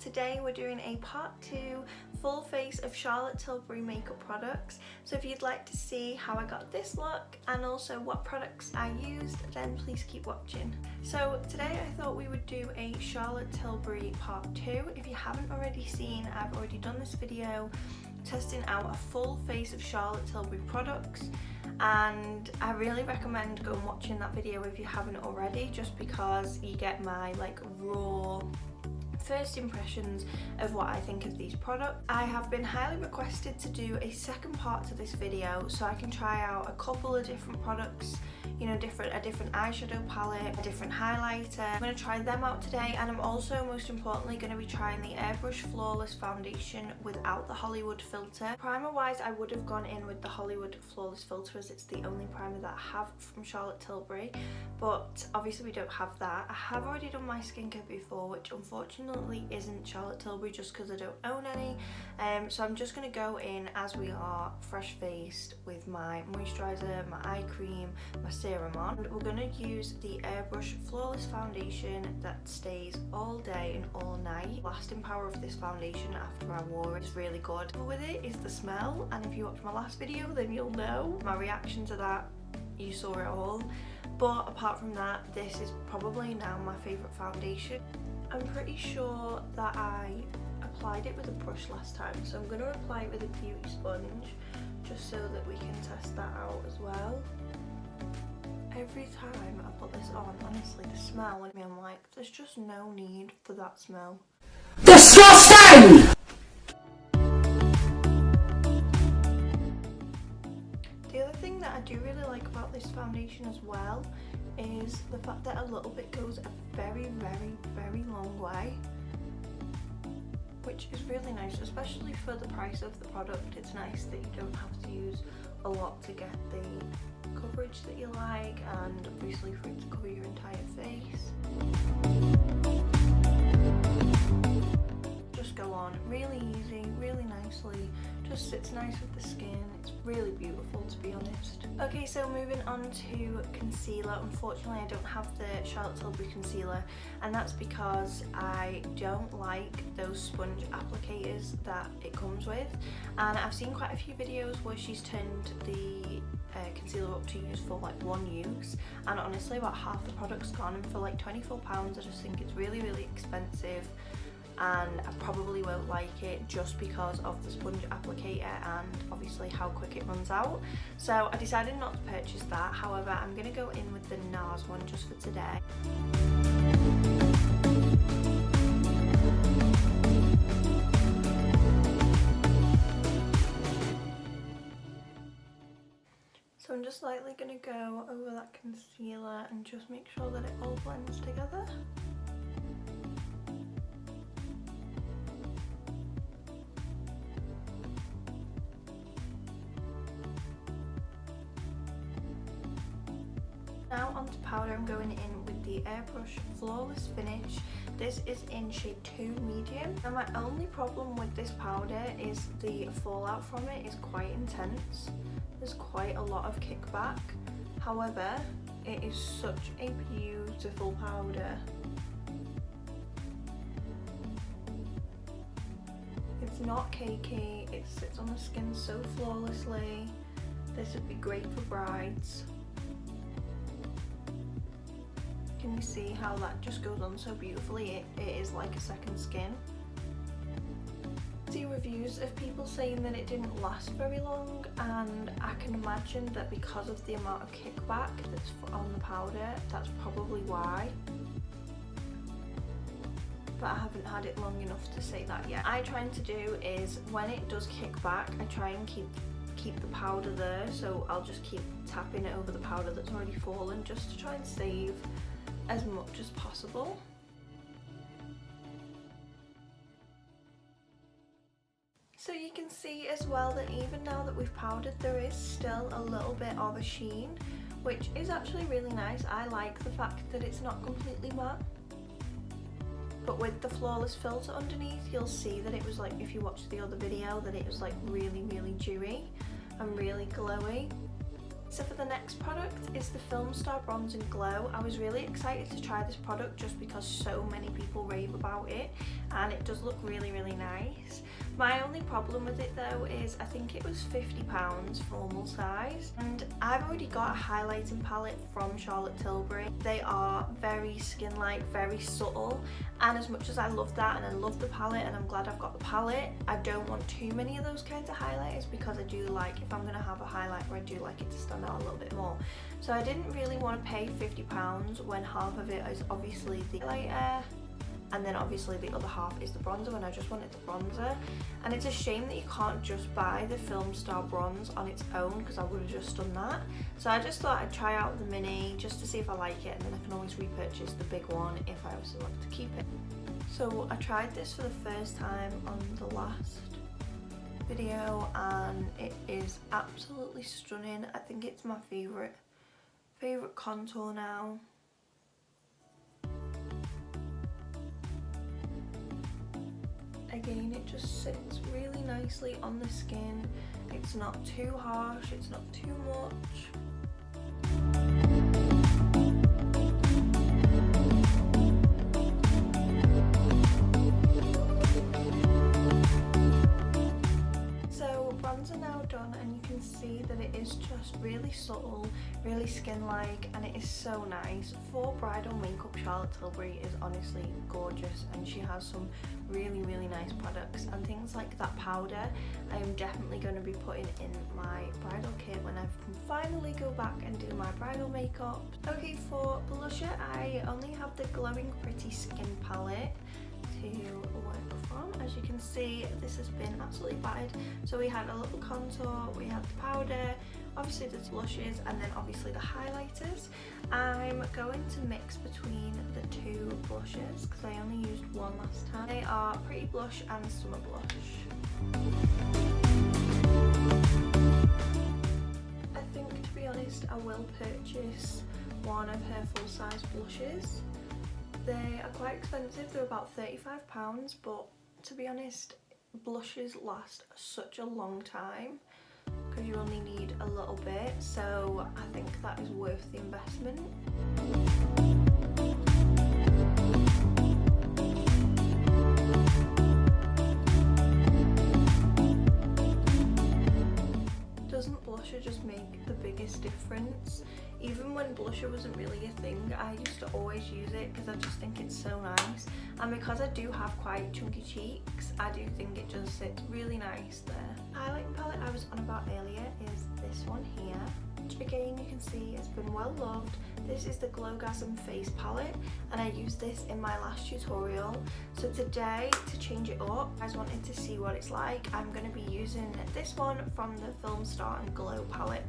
today we're doing a part 2 full face of Charlotte Tilbury makeup products. So if you'd like to see how I got this look and also what products I used, then please keep watching. So today I thought we would do a Charlotte Tilbury part 2. If you haven't already seen, I've already done this video testing out a full face of Charlotte Tilbury products, and I really recommend going watching that video if you haven't already, just because you get my raw first impressions of what I think of these products. I have been highly requested to do a second part to this video so I can try out a couple of different products, you know, a different eyeshadow palette, a different highlighter. I'm going to try them out today, and I'm also most importantly going to be trying the Airbrush Flawless Foundation without the Hollywood filter. Primer wise, I would have gone in with the Hollywood Flawless filter as it's the only primer that I have from Charlotte Tilbury, but obviously we don't have that. I have already done my skincare before, which unfortunately isn't Charlotte Tilbury just because I don't own any, so I'm just going to go in as we are, fresh faced, with my moisturiser, my eye cream, my serum on. And we're going to use the Airbrush Flawless Foundation that stays all day and all night. Lasting power of this foundation after I wore it is really good. But with it is the smell, and if you watch my last video then you'll know my reaction to that. You saw it all. But apart from that, this is probably now my favourite foundation. I'm pretty sure that I applied it with a brush last time, so I'm going to apply it with a beauty sponge just so that we can test that out as well. Every time I put this on, honestly, the smell, I mean, I'm like, there's just no need for that smell. Disgusting! The other thing that I do really like about this foundation as well is the fact that a little bit goes a very, very, very long way, which is really nice, especially for the price of the product. It's nice that you don't have to use a lot to get the coverage that you like, and obviously for it to cover your entire face. Just go on really easy, really nicely, just sits nice with the skin. It's really beautiful, to be honest. Okay, so moving on to concealer. Unfortunately I don't have the Charlotte Tilbury concealer, and that's because I don't like those sponge applicators that it comes with, and I've seen quite a few videos where she's turned the concealer up to use for one use, and honestly about half the product's gone, and for £24 I just think it's really, really expensive, and I probably won't like it just because of the sponge applicator and obviously how quick it runs out. So I decided not to purchase that. However, I'm going to go in with the NARS one just for today. So I'm just lightly going to go over that concealer and just make sure that it all blends together. Now onto powder. I'm going in with the Airbrush Flawless Finish. This is in shade 2 medium. And my only problem with this powder is the fallout from it is quite intense. There's quite a lot of kickback. However, it is such a beautiful powder. It's not cakey, it sits on the skin so flawlessly. This would be great for brides. Can you see how that just goes on so beautifully? It is like a second skin. I see reviews of people saying that it didn't last very long, and I can imagine that because of the amount of kickback that's on the powder, that's probably why. But I haven't had it long enough to say that yet. What I'm trying to do is, when it does kick back, I try and keep the powder there, so I'll just keep tapping it over the powder that's already fallen, just to try and save as much as possible. So you can see as well that even now that we've powdered, there is still a little bit of a sheen, which is actually really nice. I like the fact that it's not completely matte. But with the flawless filter underneath, you'll see that it was if you watched the other video, that it was really, really dewy and really glowy. So for the next product is the Film Star Bronze and Glow. I was really excited to try this product just because so many people rave about it and it does look really, really nice. My only problem with it though is I think it was £50 formal size, and I've already got a highlighting palette from Charlotte Tilbury. They are very skin-like, very subtle, and as much as I love that and I love the palette and I'm glad I've got the palette, I don't want too many of those kinds of highlighters because I do like, if I'm going to have a highlighter, I do like it to stand out a little bit more. So I didn't really want to pay £50 when half of it is obviously the highlighter and then obviously the other half is the bronzer, when I just wanted the bronzer. And it's a shame that you can't just buy the Film Star Bronze on its own, because I would have just done that. So I just thought I'd try out the mini just to see if I like it, and then I can always repurchase the big one if I also want to keep it. So I tried this for the first time on the last video and it is absolutely stunning. I think it's my favourite contour now. Again, it just sits really nicely on the skin. It's not too harsh, it's not too much. Bronzer now done, and you can see that it is just really subtle, really skin-like, and it is so nice. For bridal makeup, Charlotte Tilbury is honestly gorgeous, and she has some really, really nice products, and things like that powder I am definitely going to be putting in my bridal kit when I can finally go back and do my bridal makeup. Okay, for blusher I only have the Glowing Pretty Skin palette to work from. As you can see, this has been absolutely battered. So we had a little contour, we had the powder, obviously the blushes, and then obviously the highlighters. I'm going to mix between the two blushes because I only used one last time. They are Pretty Blush and Summer Blush. I think, to be honest, I will purchase one of her full-size blushes. They are quite expensive, they're about £35, but to be honest, blushes last such a long time because you only need a little bit, so I think that is worth the investment. Doesn't blusher just make the biggest difference? Even when blusher wasn't really a thing, I used to always use it because I just think it's so nice. And because I do have quite chunky cheeks, I do think it just sits really nice there. Highlighting palette I was on about earlier is this one here, which again you can see has been well loved. This is the Glowgasm Face Palette, and I used this in my last tutorial. So today, to change it up, I just wanted to see what it's like. I'm going to be using this one from the Film Star and Glow palette.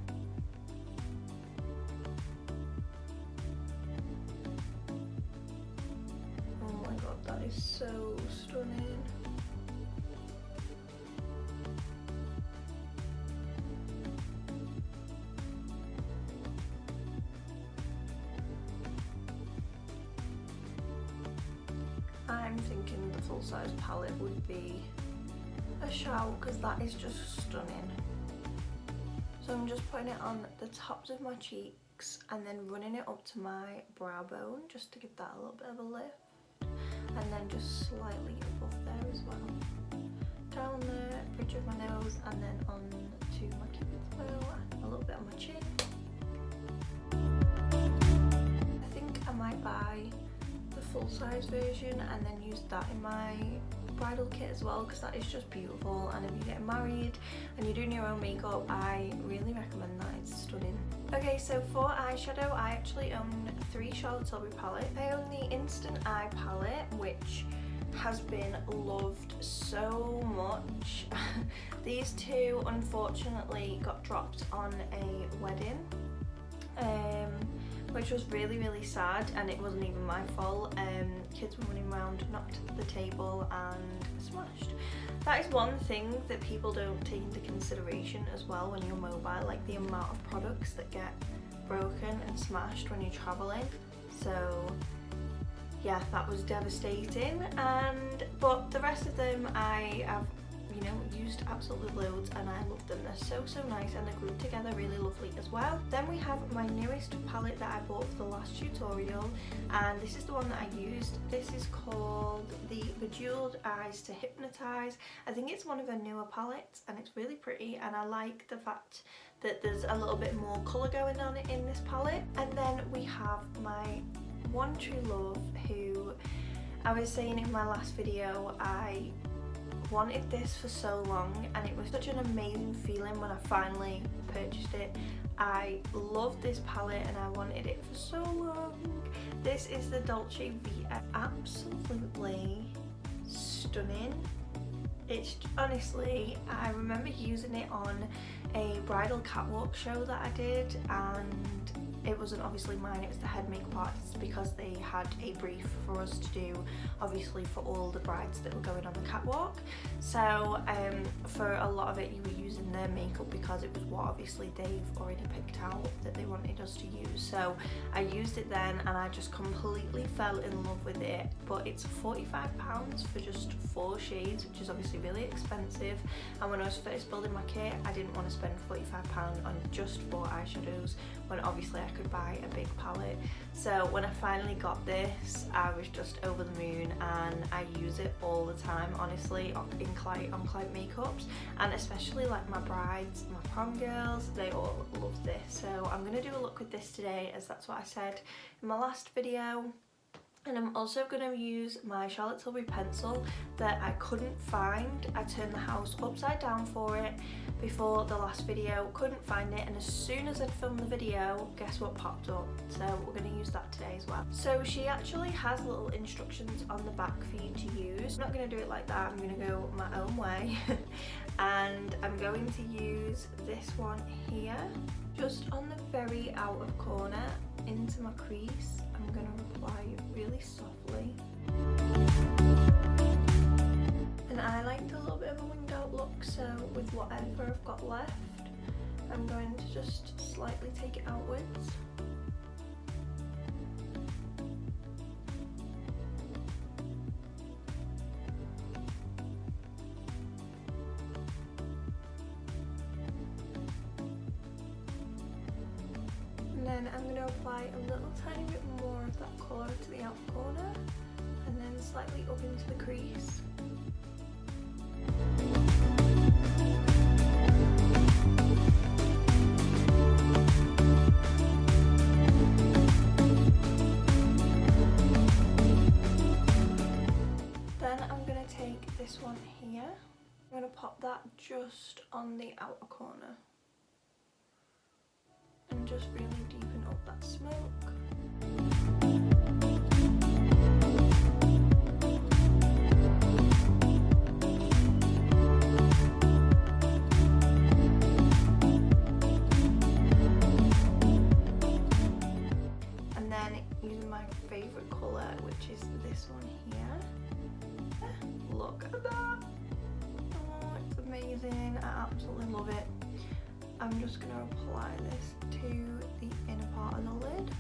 That is so stunning. I'm thinking the full-size palette would be a shout because that is just stunning. So I'm just putting it on the tops of my cheeks and then running it up to my brow bone just to give that a little bit of a lift. And then just slightly above there as well. Down the bridge of my nose and then on to my cupid's bow and a little bit on my chin. I think I might buy the full-size version and then use that in my bridal kit as well because that is just beautiful, and if you're getting married and you're doing your own makeup, I really recommend that. It's stunning. Okay, so for eyeshadow, I actually own 3 Charlotte Tilbury palettes. I own the Instant Eye palette, which has been loved so much. These two unfortunately got dropped on a wedding, which was really, really sad, and it wasn't even my fault. Kids were running around, knocked the table and smashed. That is one thing that people don't take into consideration as well when you're mobile, like the amount of products that get broken and smashed when you're traveling. So yeah, that was devastating. But the rest of them I have you know, used absolutely loads, and I love them. They're so nice, and they're glued together really lovely as well. Then we have my newest palette that I bought for the last tutorial, and this is the one that I used. This is called the Bejeweled Eyes to Hypnotize. I think it's one of her newer palettes, and it's really pretty, and I like the fact that there's a little bit more colour going on in this palette. And then we have my one true love, who I was saying in my last video, I wanted this for so long, and it was such an amazing feeling when I finally purchased it. I love this palette and I wanted it for so long. This is the Dolce Vita. Absolutely stunning. It's honestly, I remember using it on a bridal catwalk show that I did, and it wasn't obviously mine, it was the head makeup artist, because they had a brief for us to do, obviously for all the brides that were going on the catwalk. So for a lot of it you were using their makeup, because it was what obviously they've already picked out that they wanted us to use. So I used it then, and I just completely fell in love with it. But it's £45 for just 4 shades, which is obviously really expensive, and when I was first building my kit I didn't want to spend £45 on just 4 eyeshadows when obviously I could buy a big palette. So when I finally got this, I was just over the moon, and I use it all the time, honestly, on client makeups, and especially like my brides, my prom girls, they all love this. So I'm going to do a look with this today, as that's what I said in my last video. And I'm also going to use my Charlotte Tilbury pencil that I couldn't find. I turned the house upside down for it before the last video, couldn't find it, and as soon as I'd filmed the video, guess what popped up? So we're going to use that today as well. So she actually has little instructions on the back for you to use. I'm not going to do it like that, I'm going to go my own way. And I'm going to use this one here, just on the very outer corner into my crease. I'm going to apply it really softly. And I liked a little bit of a winged out look, so with whatever I've got left, I'm going to just slightly take it outwards. And then I'm going to apply a little tiny bit more of that colour to the outer corner, and then slightly up into the crease. Then I'm going to take this one here, I'm going to pop that just on the outer corner, and just really deepen up that smoke. And then using my favourite colour, which is this one here. Look at that! Oh, it's amazing, I absolutely love it. I'm just going to apply this to the inner part of the lid.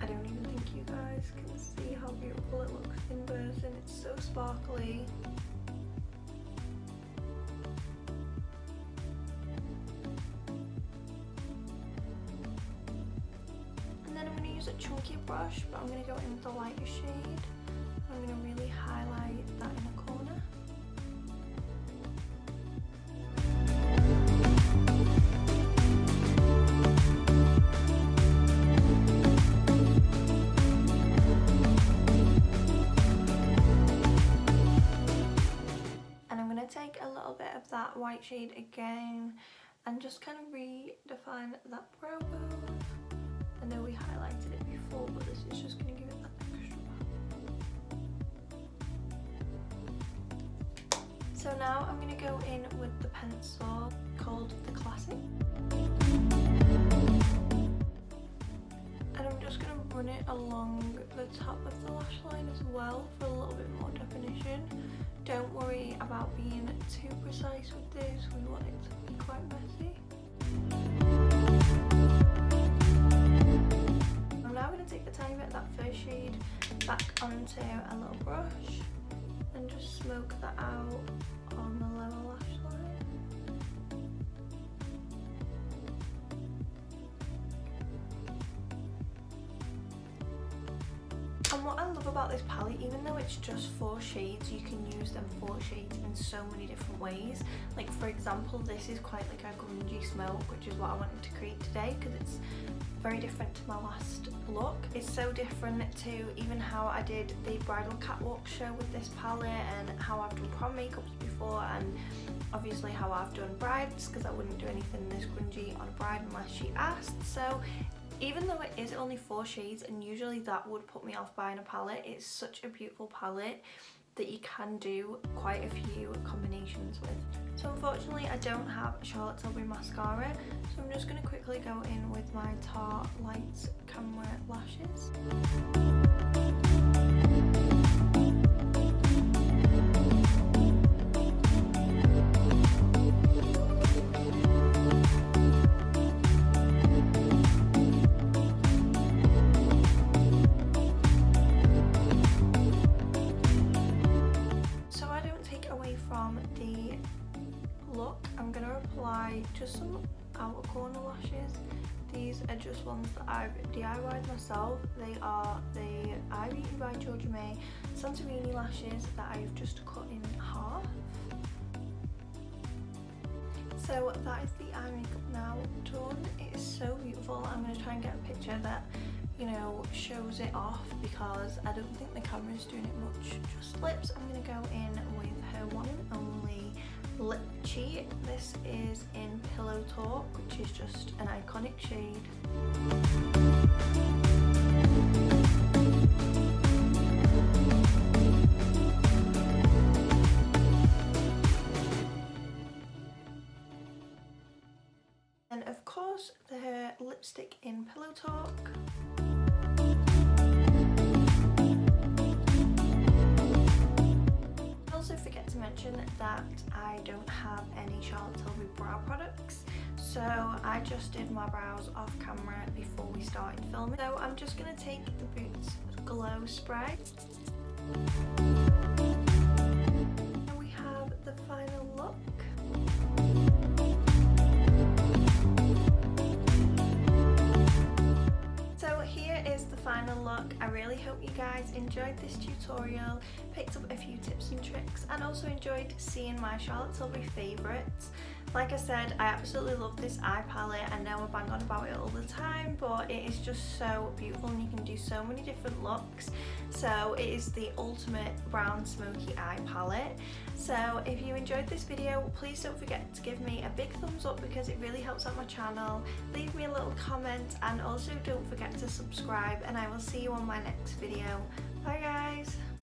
I don't even think you guys can see how beautiful it looks in person. It's so sparkly. A chunky brush, but I'm going to go in with the lighter shade. I'm going to really highlight that inner corner. And I'm going to take a little bit of that white shade again and just kind of redefine that brow bone. I know we highlighted it before, but this is just going to give it that extra. So now I'm going to go in with the pencil called the Classic. And I'm just going to run it along the top of the lash line as well for a little bit more definition. Don't worry about being too precise with this, we want it to be quite messy. tiny bit of that first shade back onto a little brush and just smoke that out on the lower lash line. And what I love about this palette, even though it's just 4 shades, you can use them 4 shades in so many different ways. Like for example, this is quite like a grungy smoke, which is what I wanted to create today because it's very different to my last look. It's so different to even how I did the bridal catwalk show with this palette, and how I've done prom makeups before, and obviously how I've done brides, because I wouldn't do anything this grungy on a bride unless she asked. So even though it is only 4 shades, and usually that would put me off buying a palette, it's such a beautiful palette that you can do quite a few combinations with. So unfortunately I don't have a Charlotte Tilbury mascara, so I'm just going to quickly go in with my Tarte Lights Camera lashes. I'm going to apply just some outer corner lashes. These are just ones that I've DIY'd myself. They are the Eye Beauty by Georgia May Santorini lashes that I've just cut in half. So that is the eye makeup now done. It is so beautiful. I'm going to try and get a picture that, you know, shows it off because I don't think the camera's doing it much. Just lips, I'm going to go in with her one and only lip cheat. This is in Pillow Talk, which is just an iconic shade. And of course the lipstick in Pillow Talk. Also forget to mention that I don't have any Charlotte Tilbury brow products, so I just did my brows off camera before we started filming. So I'm just going to take the Boots Glow Spray. And we have the final look. So here is the final look. I really hope you guys enjoyed this tutorial, picked up a few tips and tricks, and also enjoyed seeing my Charlotte Tilbury favourites. Like I said, I absolutely love this eye palette. I know I bang on about it all the time, but it is just so beautiful and you can do so many different looks. So it is the ultimate brown smoky eye palette. So if you enjoyed this video, please don't forget to give me a big thumbs up because it really helps out my channel. Leave me a little comment and also don't forget to subscribe, and I will see you on my next video. Bye guys!